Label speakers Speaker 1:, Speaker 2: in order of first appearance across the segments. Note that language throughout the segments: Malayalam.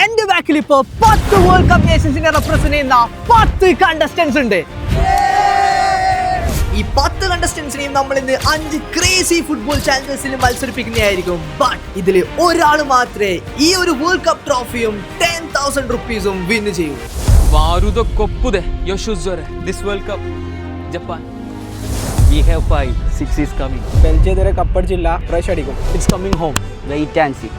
Speaker 1: എന്റെ ബാക്കിൽ ഇപ്പോ 10 വേൾഡ് കപ്പ് നേഷൻസിനെ റെപ്രസെന്റ് ചെയ്യുന്ന 10 കണ്ടസ്റ്റന്റ്സ് ഉണ്ട്. ഈ 10 കണ്ടസ്റ്റന്റ്സിനെയും നമ്മൾ ഇന്ന് 5 ക്രേസി ഫുട്ബോൾ ചാലഞ്ചസിൽ മത്സരിപ്പിക്കുന്നതായിരിക്കും. ബട്ട് ഇതിൽ ഒരാൾ മാത്രമേ ഈ ഒരു വേൾഡ് കപ്പ് ട്രോഫിയും 10,000 rupeesഉം വിൻ ചെയ്യൂ.
Speaker 2: വാരുത കൊപ്പുതെ യോഷുസോരെ this world cup Japan.
Speaker 3: We have 5, 6 is coming.
Speaker 4: Belgium ഇതുവരെ കപ്പടിച്ചില്ല, പ്രാവശ്യം അടിക്കും.
Speaker 3: It's coming home. Wait and see.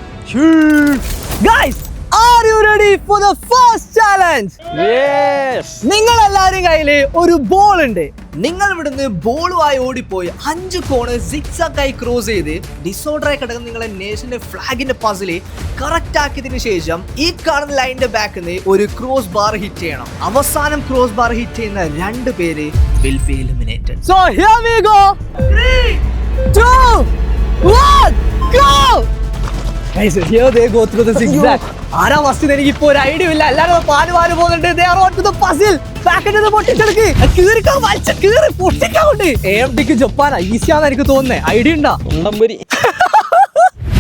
Speaker 1: Guys, are you ready for the first challenge?
Speaker 3: Yes.
Speaker 1: നിങ്ങൾ എല്ലാവരും കയ്യിൽ ഒരു ബോൾ ഉണ്ട്. നിങ്ങൾ ഇവിടുന്ന് ബോളുമായി ഓടിപ്പോയി 5 കോർണർ സിക്സാക്ക് ആയി ക്രോസ് ചെയ്ത് ഡിസോർഡർ ആയി കിടക്കുന്ന നിങ്ങളെ നേഷന്റെ ഫ്ലാഗിന്റെ പസില് കറക്റ്റ് ആക്കിയതിനു ശേഷം ഈ കാണുന്ന ലൈനിന്റെ ബാക്കിൽ നിന്ന് ഒരു ക്രോസ് ബാർ ഹിറ്റ് ചെയ്യണം. അവസാനം ക്രോസ് ബാർ ഹിറ്റ് ചെയ്യുന്ന 2 പേര് will be eliminated. So here we go. 3, 2, 1, go. Guys, here they go through the zigzag. ആരാ ഫസ്റ്റ് എനിക്ക് ഇപ്പോ ഒരു ഐഡിയ ഇല്ല. എല്ലാരും പാല് പോകുന്നുണ്ട്. They are on to the puzzle. Packet ഇത് പൊട്ടിച്ചെടുക്ക്. കീറിക്കാൻ വലിച്ച കീറി പൊട്ടിക്കാവുണ്ട്. AMDക്ക് ജപ്പാനാ ഈസിയാന്ന് എനിക്ക് തോന്നുന്നേ. ഐഡിയ ഉണ്ടോ?
Speaker 3: ഉണ്ടമ്പരി.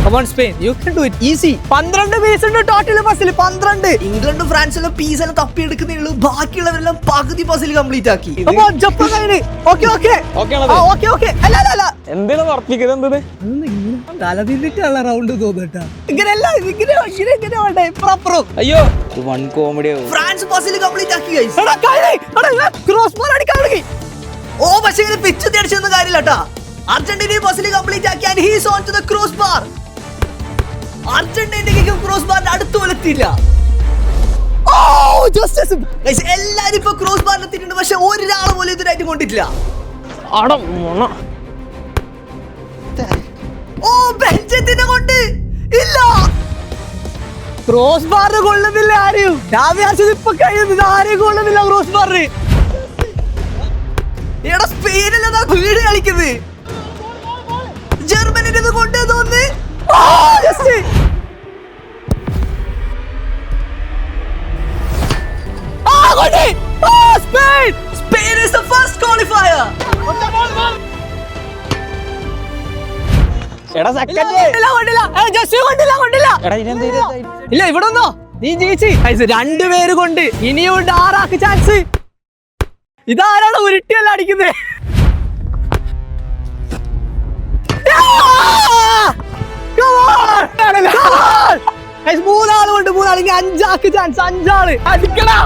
Speaker 1: Come on Spain, you can do it easy. 12 piece ഉണ്ട് ടോട്ടൽ പസിൽ 12. ഇംഗ്ലണ്ട് ഫ്രാൻസിലെ പീസ് എല്ലാം തപ്പി എടുക്കുന്നേ. ബാക്കിയുള്ളവരെല്ലാം പകുതി പസിൽ കംപ്ലീറ്റ് ആക്കി. ജപ്പാൻ കഴിഞ്ഞ്. Okay okay okay okay. അല്ല
Speaker 3: എന്തിനാ ഉറപ്പിക്കുന്നത്?
Speaker 1: തലതിരിട്ടുള്ള റൗണ്ട് തോന്നട്ടാ. ഇങ്ങനെയല്ല ഇങ്ങനെ വേണ്ടേ പ്രോപ്പറും.
Speaker 3: അയ്യോ one comedy.
Speaker 1: France puzzle complete ആക്കി ഗൈസ്. ക്രോസ് ബാർ അടിക്കാൻ തുടങ്ങി. ഓ പക്ഷേ ഇത് പിച്ച് അടിച്ചൊന്നും കാര്യമില്ല കേട്ടാ. അർജന്റീന പസിൽ കംപ്ലീറ്റ് ആക്കി and he is on to the crossbar. അർജന്റീനയ്ക്ക് ക്രോസ് ബാറിന്റെ അടുത്ത് വലത്തില്ല. എല്ലാരും ഇപ്പൊ ക്രോസ് ബാറിൽ എത്തിയിട്ടുണ്ട്. പക്ഷെ ഒരാൾ പോലും ഇതിനായിട്ട് കൊണ്ടിട്ടില്ല. ഓ ബെൽജിയത്തിനെ കൊണ്ട് ഇല്ല. ക്രോസ് ബാറിന് കൊള്ളുന്നില്ല ആരെയും. ഇപ്പൊ കഴിയുന്നത് ആരെയും കൊള്ളുന്നില്ല ക്രോസ് ബാറിന്. എടാ സ്പെയിനിലെന്താ വീട് കളിക്കുന്നത്. ജർമ്മനിന്റെ ഇത് കൊണ്ടേ തോന്നി. Spain is the first qualifier.
Speaker 3: എടാ സെക്കൻഡ്.
Speaker 1: ഇല്ല ഇവിടെ ഒന്നോ നീ ജയിച്ച്. 2 പേര് കൊണ്ട് ഇനിയുണ്ട് 6 ആക്ക് ചാൻസ്. ഇതാരാണ് ഉരുട്ടിയല്ല അടിക്കുന്നത്. മൂന്നാളുണ്ട്. 5 ആക്ക് ചാൻസ്. 5 ആള് അടിക്കടാ.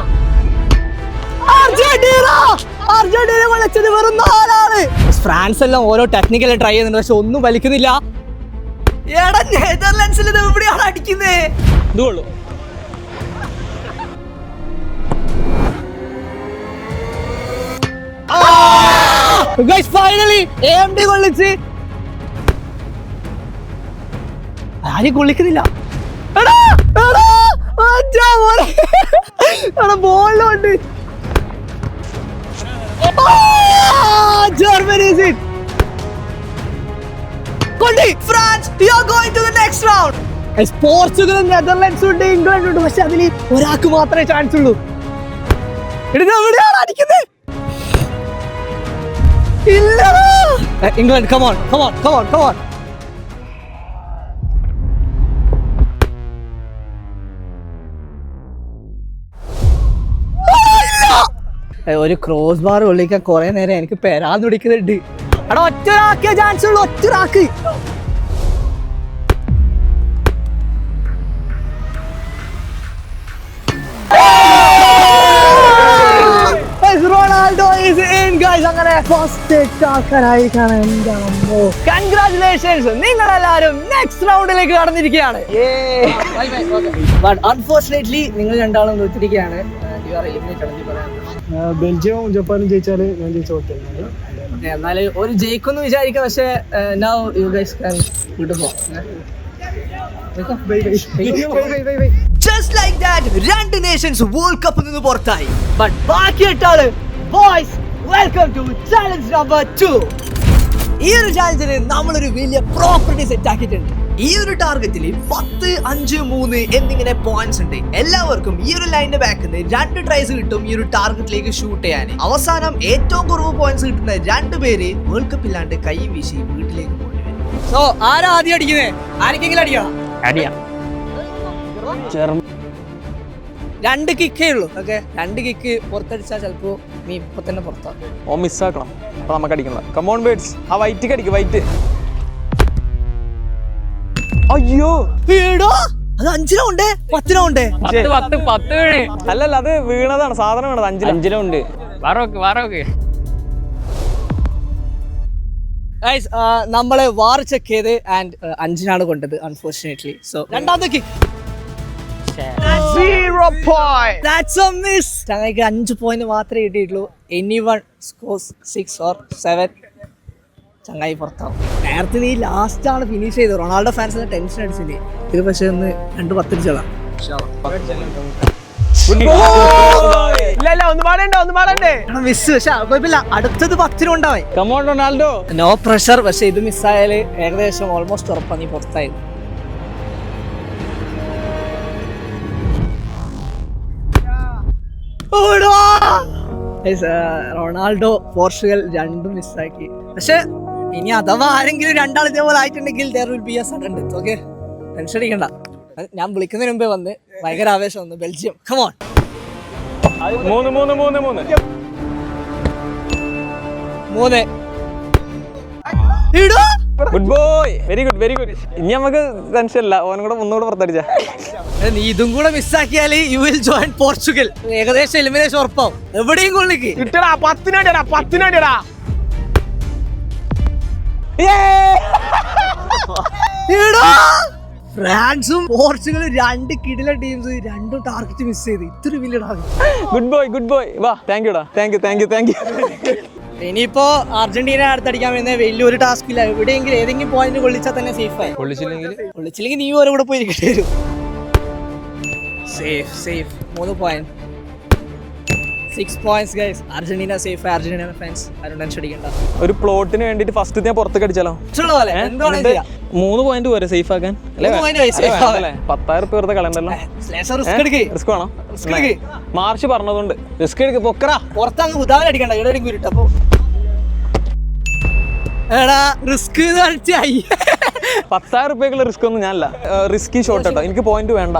Speaker 1: അർജന്റീന വിളിച്ചത് വെറും 4 ആള്. ഫ്രാൻസ് എല്ലാം ഓരോ ടെക്നിക്കൽ ട്രൈ ചെയ്യുന്നുണ്ട്. പക്ഷെ ഒന്നും വലിക്കുന്നില്ല. എടാ നെതർലാൻഡ്സിൽ ഇത് എവിടെയാണ് അടിക്കുന്നേ.
Speaker 3: ഇതുള്ളൂ.
Speaker 1: Finally AMD കൊള്ളിച്ച്. ആരും കൊള്ളിക്കുന്നില്ല. ബോളിലുണ്ട്. ജർമ്മനി പോർച്ചുഗലും നെതർലാൻഡ്സും ഉണ്ട്, ഇംഗ്ലണ്ടും ഉണ്ട്. പക്ഷെ അതിൽ ഒരാൾക്ക് മാത്രമേ ചാൻസ് ഉള്ളൂ. എവിടെയാണ് അടിക്കുന്നത്? ഇല്ല. England come on come on come on come on. ഒരു ക്രോസ് ബാർ കൊള്ളിക്കാൻ കുറെ നേരം എനിക്ക് പെരാന്ന് പിടിക്കുന്നുണ്ട്. അവിടെ ഒറ്റൊരാക്കേ ചാൻസ് ഉള്ളൂ. ഒറ്റൊരാക്ക്. Ronaldo is in guys. അങ്ങനെ ഫസ്റ്റ് ആക്കാനായി കൺഗ്രാറ്റുലേഷൻസ്. നിങ്ങളെല്ലാരും നെക്സ്റ്റ് റൗണ്ടിലേക്ക് കടന്നിരിക്കുകയാണ്. ബട്ട് അൺഫോർച്ചുനേറ്റ്ലി നിങ്ങൾ രണ്ടാളും തോറ്റിരിക്കുകയാണ്.
Speaker 4: ബെൽജിയവും ജപ്പാനും ജയിച്ചാല് ഞാൻ ജയിച്ച ഓക്കെ.
Speaker 1: എന്നാല് ഒരു ജയിക്കുമെന്ന് വിചാരിക്കാം. പക്ഷെ now you guys can go. Just like that, 2 nations World Cup നിന്ന് പുറത്തായി. But ബാക്കി 8 ആള് boys, welcome to challenge number 2. ഈ ഒരു ചാലഞ്ചിന് നമ്മളൊരു വലിയ പ്രോപ്പർട്ടി സെറ്റ് ആക്കിയിട്ടുണ്ട്. ഈ ഒരു ടാർഗറ്റിൽ 10, 5, 3 എന്നിങ്ങനെ പോയിന്റ്സ് ഉണ്ട്. എല്ലാവർക്കും ഈ ഒരു ലൈനിന്റെ ബാക്കിൽ നിന്ന് 2 ട്രൈസ് കിട്ടും ഈ ഒരു ടാർഗറ്റിലേക്ക് ഷൂട്ട് ചെയ്യാൻ. അവസാനം ഏറ്റവും കുറവ് പോയിന്റ്സ് കിട്ടുന്ന 2 പേര് വേൾഡ് കപ്പ് ഇല്ലാണ്ട് കൈ വീശി വീട്ടിലേക്ക് കൊണ്ടുവരും. സോ ആരാ ആദ്യം അടിക്കുന്നത്? ആർക്കെങ്കിലും അടിക്കാം. 2 കിക്കേ ഉള്ളൂ. ഓക്കെ, 2 കിക്ക് പുറത്തടിച്ചാൽ ചിലപ്പോ നീ ഇപ്പൊ തന്നെ പുറത്താക്കും.
Speaker 3: ഓ മിസ്സാക്കണം. അപ്പൊ നമുക്ക് അടിക്കണ്ട. കമോൺ ബേഡ്സ്, ആ വൈറ്റ് അടിക്ക്, വൈറ്റ്. അയ്യോ
Speaker 1: അത് 5 റൗണ്ട് 10 റൗണ്ട്.
Speaker 2: 10
Speaker 3: അല്ലല്ല, അത് വീണതാണ്, സാധനം വീണത്. 5
Speaker 2: വാറോക്ക്
Speaker 1: ഗൈസ്, നമ്മളെ വാർ ചെക്ക് ചെയ്ത് ആൻഡ് 5 കൊണ്ടത് അൺഫോർച്ചുനേറ്റ്ലി. സോ രണ്ടാമത്തെ kick
Speaker 4: 0 point.
Speaker 1: That's a miss. ചങ്ങായിക്ക് 5 point മാത്രമേ കിട്ടിയിട്ടുള്ളൂ. Anyone scores 6 or 7, ചങ്ങായി പുറത്താവും. നേരത്തെ നീ ലാസ്റ്റ് ആണ് ഫിനിഷ് ചെയ്തത്. റൊണാൾഡോ ഫാൻസിന് ടെൻഷൻ അടിച്ചില്ലേ? ഇത് പക്ഷേ ഒന്ന് 2 10 അടിച്ചോളാം.
Speaker 4: ഇല്ല ഒന്ന് പാടണ്ടേ.
Speaker 1: മിസ്, പക്ഷെ കുഴപ്പമില്ല, അടുത്തത് 10 ഉണ്ടാവേ.
Speaker 3: Come on Ronaldo.
Speaker 1: No pressure. പക്ഷെ ഇത് മിസ്സായാല് ഏകദേശം ഓൾമോസ്റ്റ് ഉറപ്പാ നീ പുറത്തായത്. റൊണാൾഡോ പോർച്ചുഗൽ 2 മിസ്സാക്കി. പക്ഷെ ഇനി അഥവാ ആരെങ്കിലും 2 ഇതേപോലെ ആയിട്ടുണ്ടെങ്കിൽ there will be a sudden death. Okay, tension അടിക്കണ്ട. ഞാൻ വിളിക്കുന്നതിന് മുമ്പേ വന്ന് ഭയങ്കര ആവേശം വന്നു. Belgium, come on. 3
Speaker 3: good boy, very good. ഇനി നമുക്ക് ടെൻഷൻ ഇല്ല, ഓനും കൂടെ ഒന്നുകൂടെ പുറത്തടിച്ച.
Speaker 1: നീ ഇതും കൂടെ മിസ്സാക്കിയാൽ യു വിൽ ജോയിൻ പോർച്ചുഗൽ. ഏകദേശം എലിമിനേഷൻ ഉറപ്പാവും. എവിടെയും കൊള്ളിക്ക്
Speaker 4: കിട്ടടാ 10 അടിയടാ.
Speaker 1: ഫ്രാൻസും പോർച്ചുഗലും 2 കിടില ടീംസ്, 2 ടാർഗറ്റ് മിസ് ചെയ്ത്. ഇത്ര വലിയ
Speaker 3: ഗുഡ് ബോയ്. വാ, താങ്ക് യു.
Speaker 1: ഇനിയിപ്പോ അർജന്റീന അടുത്തടിക്കാൻ വരുന്ന വലിയൊരു ടാസ്ക് ഇല്ല. എവിടെയെങ്കിലും ഏതെങ്കിലും പോയിന്റ് കൊള്ളിച്ചാൽ തന്നെ സേഫായി. കൊള്ളിച്ചില്ലെങ്കിൽ നീ ഓരോ കൂടെ പോയി ഇരിക്കേണ്ടി വരും. Safe 3 point, 6 points guys. Argentina safe. Argentina fans ആരും ടെൻഷൻ അടിക്കണ്ട.
Speaker 3: ഒരു പ്ലോട്ടിന് വേണ്ടിട്ട് ഫസ്റ്റ് ഞാൻ പുറത്തേക്ക് അടിച്ചാലോ? 3 പോയിന്റ് പോരെ സേഫ് ആക്കാൻ? 10,000 രൂപ വെറുതെ കളയണ്ടല്ലോ. റിസ്ക് വേണം. മാർച്ച് പറഞ്ഞതുകൊണ്ട് റിസ്ക് എടുക്ക്. പൊക്കറാ
Speaker 1: പുറത്തങ്ങ് ഉദാഹരണം അടിക്കണ്ട. ഇവിടെ കുരുട്ടപ്പോ റിസ്ക്
Speaker 3: 10,000 രൂപയ്ക്കുള്ള റിസ്ക് ഒന്നും ഞാനല്ല. റിസ്കി ഷോട്ട് കേട്ടോ, എനിക്ക് പോയിന്റ് വേണ്ട.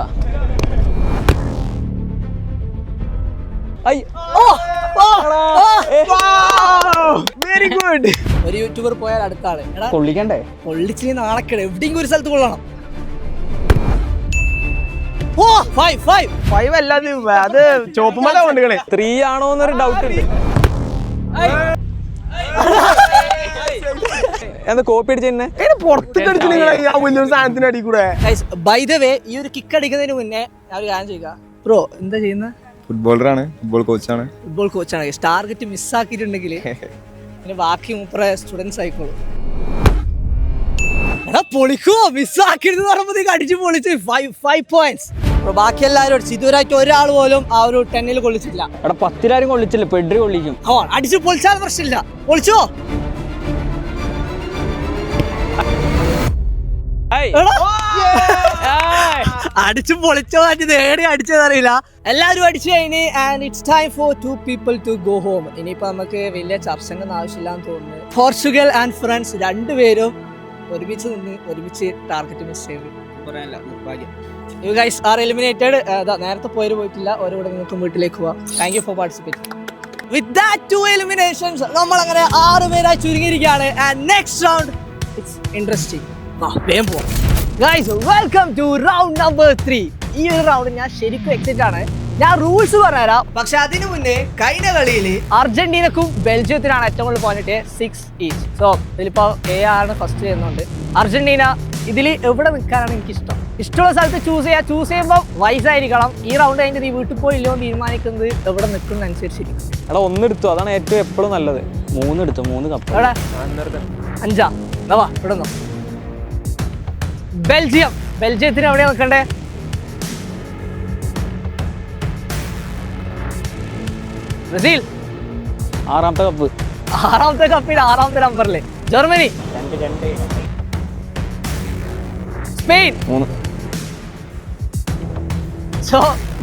Speaker 4: Very good.
Speaker 1: ഒരു യൂട്യൂബർ പോയാൽ അടുത്ത ആള്
Speaker 3: കൊള്ളിക്കണ്ടേ?
Speaker 1: കൊള്ളിച്ചിന് നാണക്കേട്. എവിടെയെങ്കിലും ഒരു സ്ഥലത്ത് കൊള്ളണം. 5
Speaker 4: അല്ലാതെ അത് ചോപ്പുമല കൊണ്ടുകളെ
Speaker 3: 3 ആണോ എന്നൊരു ഡൗട്ട് ഉണ്ട്. എന്താ കോപ്പി അടിച്ചെന്നെ
Speaker 4: പുറത്തേക്ക് വലിയ സാധനത്തിന് അടി കൂടെ.
Speaker 1: ബൈ ദ വേ, ഈ ഒരു കിക്ക് അടിക്കുന്നതിന് മുന്നേ ഞാൻ ഒരു കാര്യം ചെയ്യുക. ബ്രോ എന്താ ചെയ്യുന്നത്?
Speaker 5: ഫുട്ബോളറാണ്, ഫുട്ബോൾ കോച്ചാണ്.
Speaker 1: ഫുട്ബോൾ കോച്ചാണ്. ടാർഗറ്റ് മിസ്സാക്കിയിട്ടുണ്ടെങ്കിൽ പിന്നെ ബാക്കി 3 സ്റ്റുഡൻസ് ആയിക്കോളൂ. പൊളിക്കോ, മിസ്സാക്കിയെന്ന് പറയുമ്പോൾ അടിച്ചു പൊളിച്ച് 5 points. ബാക്കി എല്ലാവരും അടിച്ചു. ഇതുവരായിട്ട് ഒരാൾ പോലും ആ ഒരു 10 കൊള്ളിച്ചില്ല.
Speaker 3: 10 കൊള്ളിച്ചില്ല, പെഡ്രി കൊള്ളിക്കും.
Speaker 1: അടിച്ചു പൊളിച്ചാൽ പ്രശ്നമില്ല. പൊളിച്ചോ? അടിച്ചു പൊളിച്ചോ മാറ്റി ഏടെ അടിച്ചതറിയില്ല. എല്ലാവരും അടിച്ചു കഴിഞ്ഞ് and it's time for 2 people to go home. ഇനിയിപ്പോ നമുക്ക് വലിയ ചർച്ചന്റെ ആവശ്യമില്ലാന്ന് തോന്നുന്നു. പോർച്ചുഗൽ ആൻഡ് ഫ്രാൻസ് 2 പേരും ഒരുമിച്ച് നിന്ന് ഒരുമിച്ച് ടാർഗറ്റ് മിസ് ചെയ്ത് പറയാനല്ല, നിർഭാഗ്യം. You guys are eliminated. നേരത്തെ പോയവര് പോയിട്ടില്ല. ഓരോടെ നിങ്ങൾക്ക് വീട്ടിലേക്ക് പോവാം. Thank you for participate. With that 2 eliminations നമ്മൾ അങ്ങനെ 6 പേരായി ചുരുങ്ങിയിരിക്കുകയാണ്. And next round it's interesting. വേഗം പോവാം. Guys, welcome to round number 3. ഈ ഒരു റൗണ്ട് ഞാൻ ശരിക്കും എക്സൈറ്റഡ് ആണ്. ഞാൻ റൂൾസ് പറഞ്ഞുതരാം. പക്ഷെ അതിനു മുന്നേ കഴിഞ്ഞ കളിയിൽ അർജന്റീനക്കും ബെൽജിയത്തിനാണ് ഏറ്റവും കൂടുതൽ പോയിന്റ്, 6 each. സോ ഇതിലിപ്പോ എ ആണ് ഫസ്റ്റ് ചെയ്യുന്നുണ്ട്. അർജന്റീന ഇതിൽ എവിടെ നിൽക്കാനാണ് എനിക്ക് ഇഷ്ടം. ഇഷ്ടമുള്ള സ്ഥലത്ത് ചൂസ് ചെയ്യുമ്പോൾ വയസ്സായിരിക്കണം. ഈ റൗണ്ട് കഴിഞ്ഞിട്ട് നീ വീട്ടിൽ പോയില്ലോ തീരുമാനിക്കുന്നത് എവിടെ നിൽക്കുന്നതനുസരിച്ചിരിക്കും.
Speaker 3: എടാ 1 എടുത്തു, അതാണ് ഏറ്റവും എപ്പോഴും നല്ലത്. 3 എടുത്തു, 3 കപ്പ്.
Speaker 1: എവിടെ 5 നവാ ഇവിടെ നിന്നോ. ബെൽജിയത്തിന് എവിടെയാ നിൽക്കണ്ടേ? Brazil
Speaker 3: 6ാമത്തെ cup.
Speaker 1: 6ാമത്തെ കപ്പിൽ 6ാമത്തെ നമ്പറില്. ജർമ്മനി
Speaker 3: 2.
Speaker 1: സ്പെയിൻ
Speaker 3: 3.
Speaker 1: സോ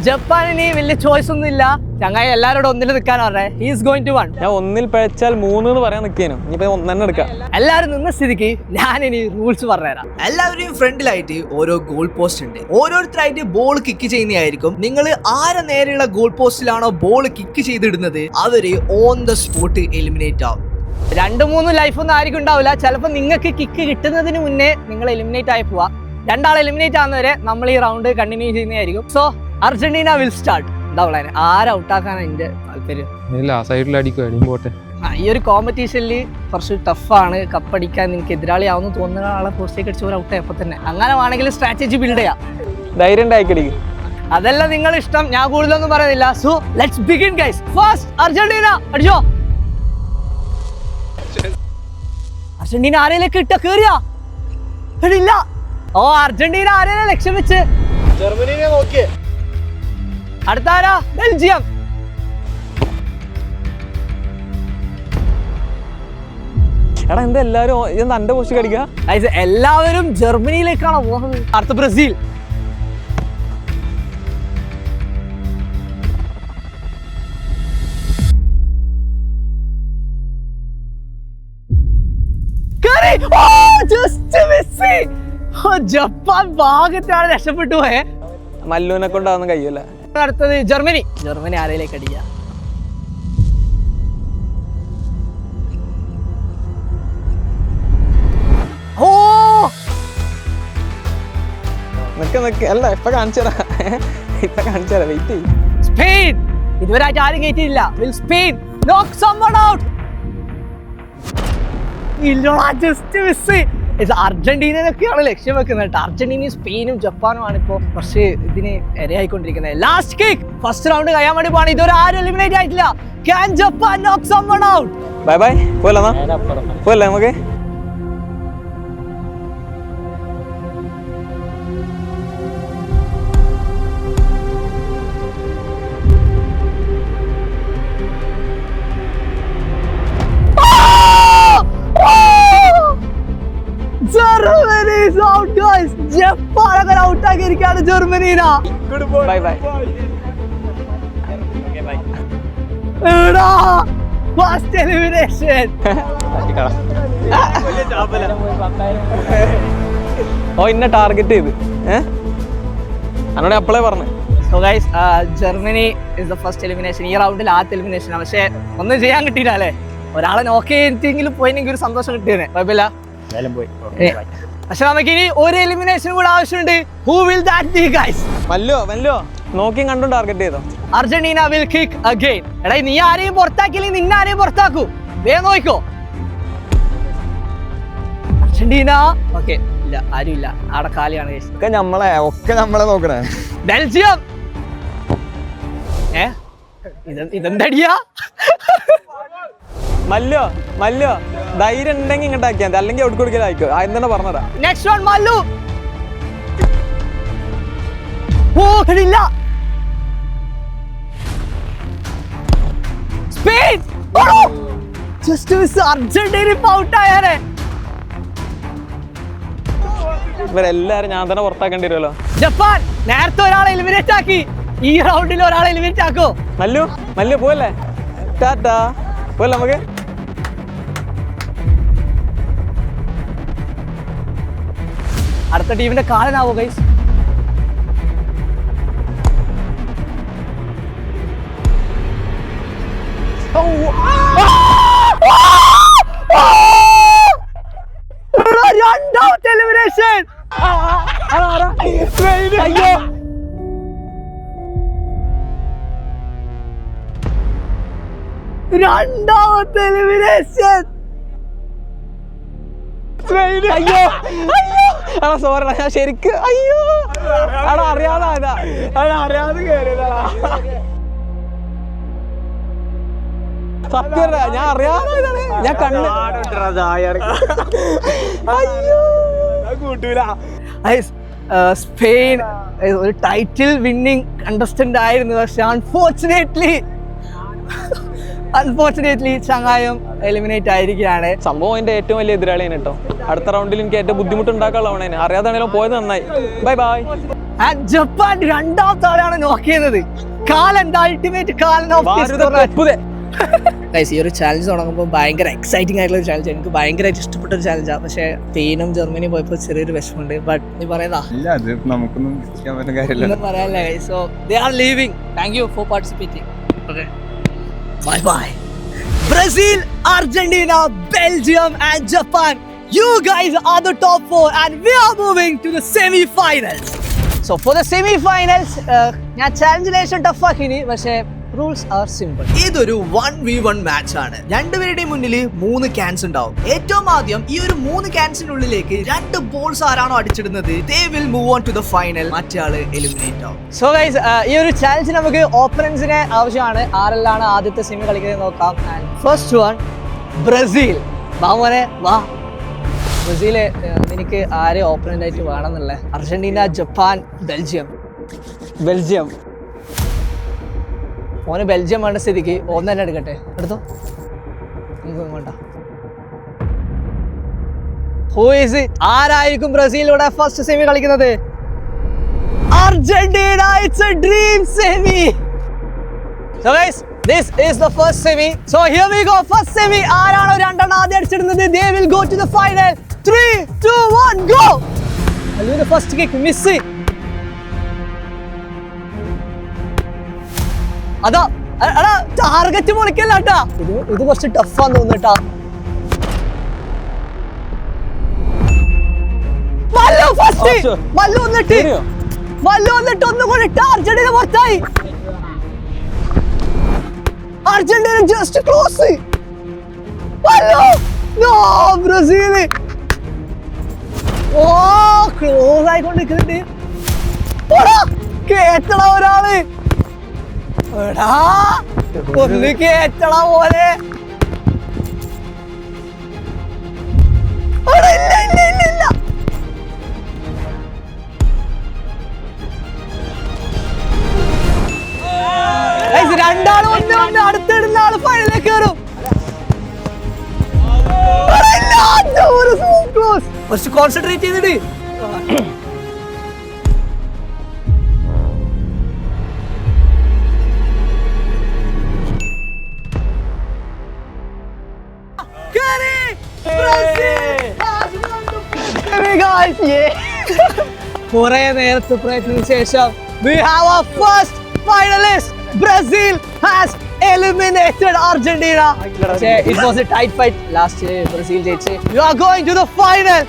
Speaker 1: ജപ്പാനിന് വലിയ ചോയ്സ് ഒന്നും ഇല്ല. ചങ്ങായി എല്ലാവരോടും ഒന്നിൽ നിൽക്കാൻ പറഞ്ഞേ. He's going to 1.
Speaker 3: ഞാൻ ഒന്നിൽ പിഴച്ചാൽ 3 എന്ന് പറയാൻ നിൽക്കേനു. ഇനിയിപ്പോ ഒന്നെണ്ണം എടുക്കാം.
Speaker 1: എല്ലാവരും നിന്ന സ്ഥിതിക്ക് ഞാനിനി റൂൾസ് പറഞ്ഞുതരാം. എല്ലാവരുടെയും ഫ്രണ്ടിലായിട്ട് ഓരോ ഗോൾ പോസ്റ്റ് ഉണ്ട്. ഓരോരുത്തരായിട്ട് ബോൾ കിക്ക് ചെയ്യുന്നതായിരിക്കും. നിങ്ങൾ ആരെ നേരെയുള്ള ഗോൾ പോസ്റ്റിലാണോ ബോൾ കിക്ക് ചെയ്തിടുന്നത് അവര് ഓൺ ദ സ്പോട്ട് എലിമിനേറ്റ് ആവും. 2-3 ലൈഫൊന്നും ആയിരിക്കും ഉണ്ടാവില്ല. ചിലപ്പോൾ നിങ്ങൾക്ക് കിക്ക് കിട്ടുന്നതിന് മുന്നേ നിങ്ങൾ എലിമിനേറ്റ് ആയി പോവാ. 2 ആൾ എലിമിനേറ്റ് ആവുന്നവരെ നമ്മൾ ഈ റൗണ്ട് കണ്ടിന്യൂ ചെയ്യുന്നതായിരിക്കും. So Argentina will start. എന്താ പറയുക, ആരെ ഔട്ടാക്കാനാണ് എൻ്റെ താല്പര്യം.
Speaker 3: പോട്ടെ.
Speaker 1: ഈ ഒരു കോമ്പറ്റീഷനിൽ കുറച്ച് ടഫാണ്. കപ്പടിക്കാൻ നിങ്ങൾക്ക് എതിരാളിയാവുന്ന തോന്നുന്ന ആളെ പോസ്റ്റേക്ക് അടിച്ച് ഒരു ഔട്ടായി അപ്പോൾ തന്നെ. അങ്ങനെ വേണമെങ്കിൽ സ്ട്രാറ്റജി ബിൽഡ് ചെയ്യാം.
Speaker 3: ധൈര്യം ഉണ്ടായിക്കടിക്കും.
Speaker 1: അതല്ല നിങ്ങളുടെ ഇഷ്ടം, ഞാൻ കൂടുതലൊന്നും പറയുന്നില്ല. So let's begin guys. First Argentina അടിച്ചോ. അർജന്റീന ആരെയിലേക്ക് ഇട്ട കേറിയാ ഇല്ല. ഓ അർജന്റീന ആരെയും ലക്ഷ്യം വെച്ച്
Speaker 4: ജർമ്മനിനെ നോക്കിയേ.
Speaker 1: അടുത്ത ആരാ? ബെൽജിയം.
Speaker 3: എടാ എന്താ എല്ലാരും എന്റെ പോസ്റ്റ് കടിക്കുക?
Speaker 1: എല്ലാവരും ജർമ്മനിയിലേക്കാണോ പോകുന്നത്? അടുത്ത ബ്രസീൽ. ജപ്പാൻ ഭാഗത്താണ് രക്ഷപ്പെട്ടു പോയെ.
Speaker 3: മല്ലുവിനെ കൊണ്ടാവുന്ന കഴിയൂല.
Speaker 1: അടുത്തത് ജർമ്മനി. ജർമ്മനി ആരയിലേക്ക് അടിക്കുക? ഓ
Speaker 3: നിക്ക് അല്ല ഇപ്പൊ കാണിച്ചതാ. വെയിറ്റ് ചെയ്യും.
Speaker 1: സ്പെയിൻ. ഇതുവരെ ആയിട്ട് ആരും കയറ്റിയില്ല. Will Spain knock someone out? Just miss. അർജന്റീനയൊക്കെയാണ് ലക്ഷ്യം വെക്കുന്നത്. അർജന്റീനയും സ്പെയിനും ജപ്പാനുമാണ് ഇപ്പോ കുറച്ച് ഇതിന് ഇരയായിക്കൊണ്ടിരിക്കുന്നത്. Last kick. ഫസ്റ്റ് റൗണ്ട് കഴിയാൻ വേണ്ടി പോവാണ്. ഇതുവരെ ആരും എലിമിനേറ്റ് ആയിട്ടില്ല. Can Japan knock someone out?
Speaker 3: Bye bye. പോലെ നമുക്ക്
Speaker 1: Germany is out guys. Japan അങ്ങനെ ഔട്ട് ആക്കിയിരിക്കുകയാണ് ജർമ്മനീന.
Speaker 3: Bye bye.
Speaker 1: എടാ ഫസ്റ്റ് എലിമിനേഷൻ.
Speaker 3: ഓ ഇന്നെ ടാർഗറ്റ് ചെയ്ത് എന്നോട് അപ്പളേ പറഞ്ഞു.
Speaker 1: So guys, Germany is the first elimination. ഈ റൗണ്ടിൽ ആദ്യത്തെ എലിമിനേഷൻ. പക്ഷെ ഒന്നും ചെയ്യാൻ കിട്ടിയില്ല അല്ലേ. ഒരാളെ നോക്കി എന്തെങ്കിലും പോയിനെങ്കിൽ ഒരു സന്തോഷം കിട്ടിയേനെ. കുഴപ്പമില്ല. പക്ഷെ നമുക്ക് ഇനി ഒരു എലിമിനേഷൻ കൂടെ ആവശ്യമുണ്ട്. Who will that be guys?
Speaker 3: മല്ലോ നോക്കിയും കണ്ടും ടാർഗറ്റ് ചെയ്തോ.
Speaker 1: Argentina will kick again. എടാ നീ ആരെയും പുറത്താക്കിയില്ലെങ്കിൽ നിന്നെ ആരെയും പുറത്താക്കൂ. വേഗം നോക്കിക്കോ. അർജന്റീന ഓക്കെ ഇല്ല, ആരും ഇല്ല. അവിടെ കാലിയാണ്.
Speaker 5: ഒക്കെ നമ്മളെ നോക്കണേ.
Speaker 1: ബെൽജിയം. ഇതെന്തടിയാ?
Speaker 3: മല്ലോ ധൈര്യം ഉണ്ടെങ്കിൽ ഇങ്ങോട്ടാക്കിയാൽ അല്ലെങ്കിൽ ഔട്ട് കൊടുക്കലായിക്കോ. ആദ്യം തന്നെ പറഞ്ഞതാ.
Speaker 1: Next one Mallu. ഓ ഇല്ല. Spain. Just miss. Argentina out ആയാലേ.
Speaker 3: ഇവരെല്ലാരും ഞാൻ തന്നെ പുറത്താക്കേണ്ടി വരുമല്ലോ.
Speaker 1: ജപ്പാൻ നേരത്തെ ഒരാളെ എലിമിനേറ്റ് ആക്കി. ഈ റൗണ്ടിൽ ഒരാളെ എലിമിനേറ്റ് ആക്കോ.
Speaker 3: മല്ലു പോവല്ലേ? ടാറ്റാ പോലെ നമുക്ക്.
Speaker 1: അടുത്ത ടീമിന്റെ കാലനാവോ ഗൈസ്? രണ്ടാമത്തെ എലിമിനേഷൻ. അയ്യോ രണ്ടാമത്തെ എലിമിനേഷൻ.
Speaker 3: അയ്യോ എടാ സോറി ഞാൻ ശരിക്ക് അയ്യോ എടാ അറിയാതെ കേറിയതാ. സത്യം ഞാൻ അറിയാതെ ഞാൻ കണ്ടു.
Speaker 1: സ്പെയിൻ ഒരു ടൈറ്റിൽ വിന്നിംഗ് കണ്ടസ്റ്റന്റ് ആയിരുന്നു. പക്ഷെ അൺഫോർച്ചുനേറ്റ്ലി ചങ്ങായം എലിമിനേറ്റ് ആയിരിക്കുകയാണ്.
Speaker 3: സംഭവം എന്റെ ഏറ്റവും വലിയ എതിരാളിയാണ് കേട്ടോ. അടുത്ത റൗണ്ടിൽ എനിക്ക് ഏറ്റവും ബുദ്ധിമുട്ടുണ്ടാക്കാനുള്ളതാണ്. അറിയാതാണെങ്കിലും പോയത് നന്നായി. Bye bye.
Speaker 1: ആൻഡ് ജപ്പാൻ രണ്ടാമത്തെ ആളാണ് നോക്ക് ചെയ്യുന്നത്. കാലൻ അൾട്ടിമേറ്റ് കാലൻ ഓഫ് ഗൈസ്. ഈ ഒരു ചാലഞ്ച് തുടങ്ങുമ്പോൾ ഭയങ്കര എക്സൈറ്റിംഗ് ആയിട്ടുള്ള ഒരു ചാലഞ്ച്, എനിക്ക് ഭയങ്കരമായിട്ട് ഇഷ്ടപ്പെട്ട ഒരു ചാലഞ്ചാണ്. പക്ഷേ സ്പെയിനും ജർമ്മനിയും പോയപ്പോൾ ചെറിയൊരു വിഷമമുണ്ട്. ബട്ട് നീ പറയുന്നതാ
Speaker 5: നമുക്കൊന്നും ചെയ്യാൻ പറ്റുന്ന കാര്യമില്ല.
Speaker 1: പറയാനില്ല guys. So they are leaving. Thank you four participating. Okay, bye bye. Brazil, Argentina, Belgium and Japan. You guys are the top 4 and we are moving to the semi-finals. So for the semi-finals, ഞാൻ ചാലഞ്ച് ലേശം ടഫ് ആക്കിനി, പക്ഷേ റൂൾസ് ആർ സിമ്പിൾ. ഇതൊരു 1v1 മാച്ച് ആണ്. രണ്ടുപേരുടെയും മുന്നിൽ 3 ക്യാൻസ് ഉണ്ടാവും. ഏറ്റവും ആദ്യം ഈ ഒരു 3 ക്യാൻസിനുള്ളിലേക്ക് 2 ബോൾസ് ആരാണോ അടിച്ചിടുന്നത്, they will move on to the final. മറ്റേയാള് എലിമിനേറ്റ് ആവും. സോ ഗൈസ്, ഈ ഒരു ചാലഞ്ച് നമുക്ക് ഓപ്പണൻസിനെ ആവശ്യമാണ്. ആരെല്ലാണ് ആദ്യത്തെ സെമി കളിക്കുന്നത് നോക്കാം. First one, Brazil. വാ മോനെ വാ. ബ്രസീല് എനിക്ക് ആരെ ഓപ്പണന്റ് ആയിട്ട് വേണമെന്നുള്ളേ? Argentina, Japan, Belgium. ഓന് ബെൽജിയം വേണ്ട സ്ഥിതിക്ക് ഒന്ന് തന്നെ എടുക്കട്ടെ. എടുത്തോ, വേണ്ട. Who is it? ആരായിരിക്കും ബ്രസീലിലൂടെ ഫസ്റ്റ് സെമി കളിക്കുന്നത്? Argentina. It's a dream semi. So guys, this is the first semi. So here we go. First semi. ആരാണോ രണ്ടെണ്ണം ആദ്യം അടിച്ചിടുന്നത്, they will go to the final. 3, 2, 1, go. അല്ലൂര് ഫസ്റ്റ് കിക്ക് മിസ്. അതാ എടാ, ടാർഗറ്റ് പൊളിക്കല്ലാട്ടാ. ഇത് കുറച്ച് ടഫാന്ന് തോന്നുട്ടാ. മല്ലു വന്നിട്ട് ഒന്നുകൂടി അർജന്റീന പുറത്തായി. Argentina just close. Brazil close ആയിക്കൊണ്ടിരിക്കുന്നുണ്ട്. കേട്ടടാ ഒരാള്. ഒന്ന് കേട്ടട പോലെ. രണ്ടാളും ഒന്ന് അടുത്തിടുന്ന ആള് ഫൈനലിൽ കയറും. കുറച്ച് കോൺസെൻട്രേറ്റ് ചെയ്തിട്ട്. കുറെ നേരത്തെ പ്രയത്നത്തിന് ശേഷം we have our first finalist. Brazil has eliminated Argentina. It was a tight fight. Last Brazil ജയിച്ചു. You are going to the final.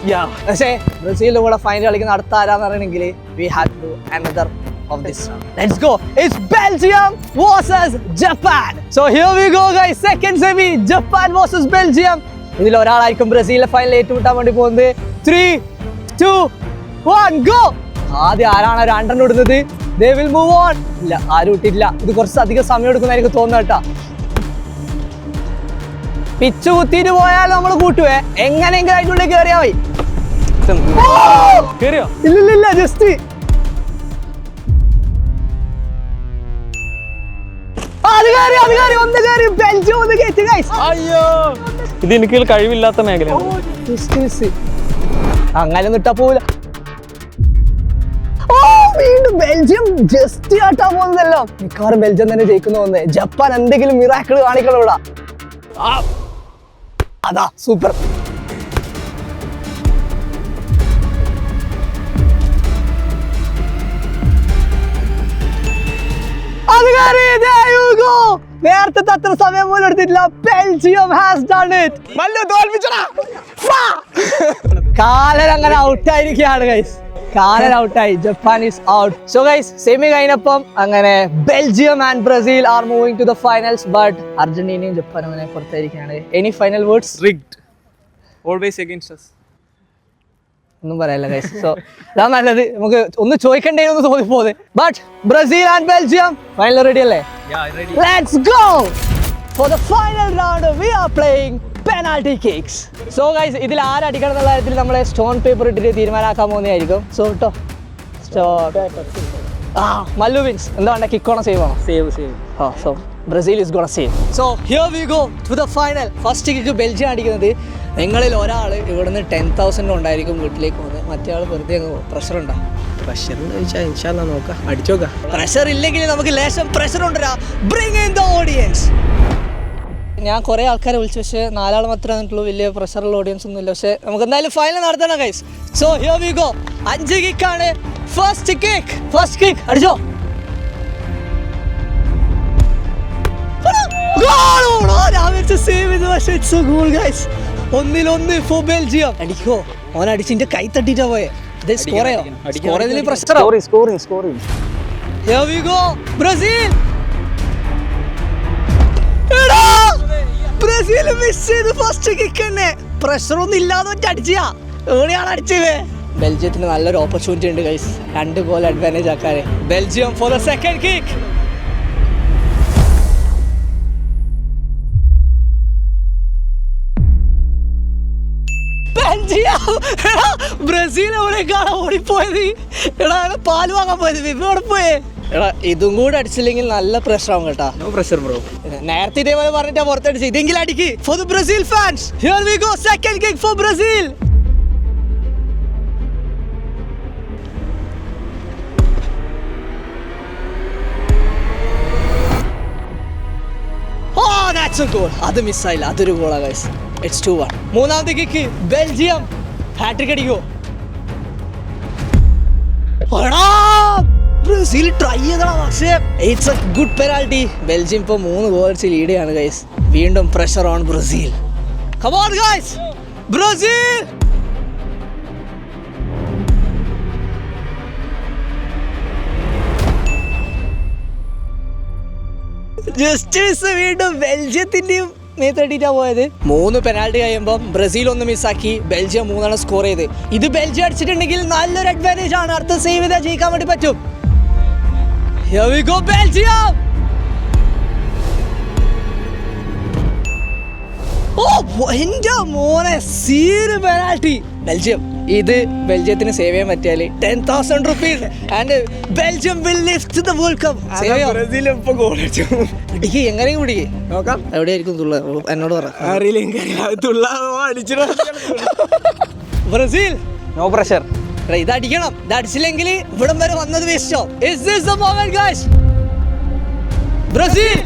Speaker 1: പക്ഷേ ബ്രസീലിന്റെ കൂടെ ഫൈനൽ കളിക്കുന്ന അടുത്ത ആരാന്ന് അറിയണമെങ്കിൽ we had to another of this round. Let's go. It's Belgium versus Japan. So here we go guys. Second semi, Japan versus Belgium. ഇതിൽ ഒരാളായിരിക്കും ബ്രസീലിലെ ഫൈനൽ ഏറ്റുമുട്ടാൻ വേണ്ടി പോകുന്നത്. 3, 2, 1, go. ആദ്യം ആരാണ് രണ്ടെണ്ണം ഇടുന്നത്, they will move on. ഇല്ല, ആരും ഇട്ടിട്ടില്ല. ഇത് കുറച്ച് അധികം സമയം എടുക്കുന്ന എനിക്ക് തോന്നുന്നു കേട്ടാ. പിച്ച് കുത്തിയിട്ട് പോയാൽ നമ്മൾ കൂട്ടുവേ. എങ്ങനെയെങ്കിലും അതിൻ്റെ ഉള്ളിൽ കയറിയാ മതി. ഇല്ല, ജസ്റ്റ്
Speaker 3: ഇത് എനിക്ക് കഴിവില്ലാത്ത മേഖലയാണ്.
Speaker 1: അങ്ങനെ നിട്ടാ പോവില്ല. വീണ്ടും ബെൽജിയം ജസ്റ്റ് ആട്ടാ പോകുന്നതല്ലോ. മിക്കവാറും ബെൽജിയം തന്നെ ജയിക്കുന്ന തോന്നുന്നത്. ജപ്പാൻ എന്തെങ്കിലും മിറാക്കിൾ കാണിക്കണം ഇവിടെ. അതാ സൂപ്പർ. നേരത്തെ അത്ര സമയം പോലും എടുത്തിട്ടില്ല. Belgium has done it. കാലൻ അങ്ങനെ ഔട്ടായിരിക്കുകയാണ് ഗൈസ്. കാലൻ ഔട്ടായി. Japan is out. So guys, semi കഴിഞ്ഞപ്പം അങ്ങനെ Belgium and Brazil are moving to the finals. But അർജന്റീനയും ജപ്പാനും അങ്ങനെ പുറത്തായിരിക്കുകയാണ്. Any final words?
Speaker 2: Rigged. Always against us.
Speaker 1: ഒന്നും പറയല്ല ഗൈസ്. സോ അതാ നല്ലത്. നമുക്ക് ഒന്ന് ചോദിക്കണ്ടേന്ന് തോന്നിപ്പോകുന്നത്. But Brazil and Belgium final ready അല്ലേ? Let's go for the final round. We are playing penalty kicks. So guys, ഇതിൽ ആരടിക്കണം എന്നുള്ള കാര്യത്തിൽ നമ്മളെ സ്റ്റോൺ പേപ്പർ ഇട്ടിട്ട് തീരുമാനമാക്കാൻ പോകുന്നതായിരിക്കും. സോ കേട്ടോ, മല്ലു വിൻസ്. എന്താ വേണ്ട, കിക്ക് ഓണോ സേവ് ആണോ?
Speaker 3: Save.
Speaker 1: So Brazil is gonna save. So here we go to the final. First kick Belgium അടിക്കുന്നത്. നിങ്ങളിൽ ഒരാൾ ഇവിടുന്ന് 10,000 ഉണ്ടായിരിക്കും വീട്ടിലേക്ക് പോകുന്നത്. മറ്റേ ആൾ വെറുതെ പ്രഷർ ഉണ്ടാവും.
Speaker 4: പ്രഷർ ചോദിച്ചാൽ ഇൻഷാല്ലാ നോക്കാം, അടിച്ചോക്കാം.
Speaker 1: പ്രഷർ ഇല്ലെങ്കിൽ നമുക്ക് ലേശം പ്രഷർ കൊണ്ടുവരാം. Bring in the audience. ഞാൻ കുറേ ആൾക്കാരെ വിളിച്ചു, പക്ഷേ 4 ആൾ മാത്രമേ വന്നിട്ടുള്ളൂ. വലിയ പ്രഷറുള്ള ഓഡിയൻസ് ഒന്നുമില്ല. പക്ഷേ നമുക്ക് എന്തായാലും ഫൈനൽ നടത്തണം guys. So here we go. 5 കിക്കാണ്. ഫസ്റ്റ് കിക്ക് അടിച്ചോ. ഒന്നിലൊന്ന് ഫോർ ബെൽജിയം. അടിക്കോ, ഓൻ അടിച്ചിന്റെ കൈ തട്ടിട്ടാ പോയെ. ബ്രസീൽ മിസ് ചെയ്ത് ഫസ്റ്റ് കിക്ക് തന്നെ. പ്രഷർ ഒന്നും ഇല്ലാതെ അടിച്ചാ എവിടെയാണ് അടിച്ചത്. ബെൽജിയത്തിന് നല്ലൊരു ഓപ്പർച്യൂണിറ്റി ഉണ്ട് ഗൈസ്, 2 ഗോൾ അഡ്വാൻറ്റേജ് ആക്കാറ്. Belgium for the second kick. Brazil എവിടേക്കാണ് ഓടിപ്പോയത്? എടാ പാല് വാങ്ങാൻ പോയത്, എവിടെ പോയേ? എടാ ഇതും കൂടെ അടിച്ചില്ലെങ്കിൽ നല്ല പ്രഷർ ആവും കേട്ടാ.
Speaker 3: No pressure bro.
Speaker 1: നേരത്തെ ഇതേപോലെ പറഞ്ഞിട്ടാ പുറത്തടിച്ച്. ഇതെങ്കിലും അടിക്ക് for the Brazil fans. Here we go. Second kick for Brazil. That's a goal. അത് മിസ്സായില്ല, അതൊരു ഗോളാ ഗൈസ്. It's 2-1. മൂന്നാമത്തെ കിക്ക് ബെൽജിയം ഹാട്രിക് അടിക്കോ? ബ്രസീൽ ട്രൈ ചെയ്താ, പക്ഷേ it's a good penalty. Belgium ഇപ്പോൾ 3 ഗോൾസ് ലീഡ് ചെയ്യാണ് ഗൈസ്. വീണ്ടും pressure on Brazil. Come on guys, Brazil. Justice വീണ്ടും ബെൽജിയത്തിന്റെയും മേത്തടിയിട്ടാ പോയത്. 3 പെനാൽറ്റി കഴിയുമ്പോൾ ബ്രസീൽ 1 മിസ്സാക്കി, ബെൽജിയം 3 സ്കോർ ചെയ്ത്. ഇത് ബെൽജിയം അടിച്ചിട്ടുണ്ടെങ്കിൽ നല്ലൊരു അഡ്വാൻറ്റേജ് ആണ്. അടുത്ത സേവ് ചെയ്താൽ ജയിക്കാൻ വേണ്ടി പറ്റും. Here we go Belgium. ഓ എന്റെ മോനെ, സീര് പെനാൽറ്റി. ബെൽജിയം, ഇത് ബെൽജിയത്തിന് സേവ് ചെയ്യാൻ പറ്റിയാൽ 10,000 rupees and Belgium will lift the world cup.
Speaker 4: Brazil ഇപ്പൊ ഗോൾ അടിച്ചു.
Speaker 1: പിടിക്ക്, എങ്ങനെയും പിടിക്ക്.
Speaker 4: നോക്കാം.
Speaker 1: എവിടെയായിരിക്കും തുള്ള? എന്നോട് പറ. Brazil
Speaker 3: no pressure.
Speaker 1: ഇത് അടിക്കണം. ഇത് അടിച്ചില്ലെങ്കിൽ ഇവിടം വരെ വന്നത് വേസ്റ്റോ. Is this the moment guys? Brazil.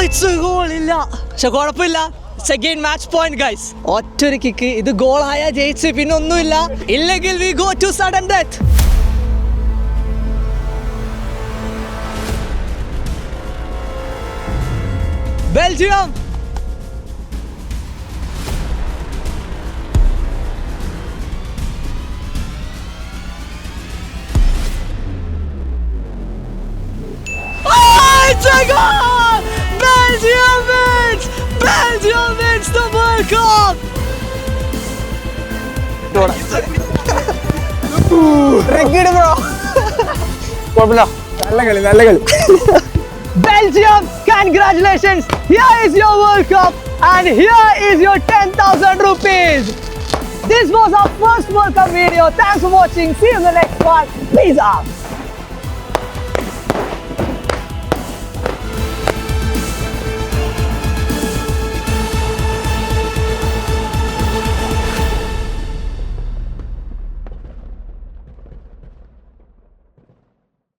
Speaker 1: It's a goal. ഇല്ല, പക്ഷെ കുഴപ്പമില്ല. Second match point guys. ഒറ്റൊരു കിക്ക്. ഇത് ഗോൾ ആയാൽ ജയിച്ച്, പിന്നെ ഒന്നുമില്ല. ഇല്ലെങ്കിൽ we go to sudden death. Belgium. It's a goal! Belgium wins! Belgium wins the World Cup!
Speaker 4: നല്ല കളി.
Speaker 1: Belgium, congratulations! Here is your World Cup and here is your 10,000 rupees! This was our first World Cup video. Thanks for watching. See you in the next one. Peace out!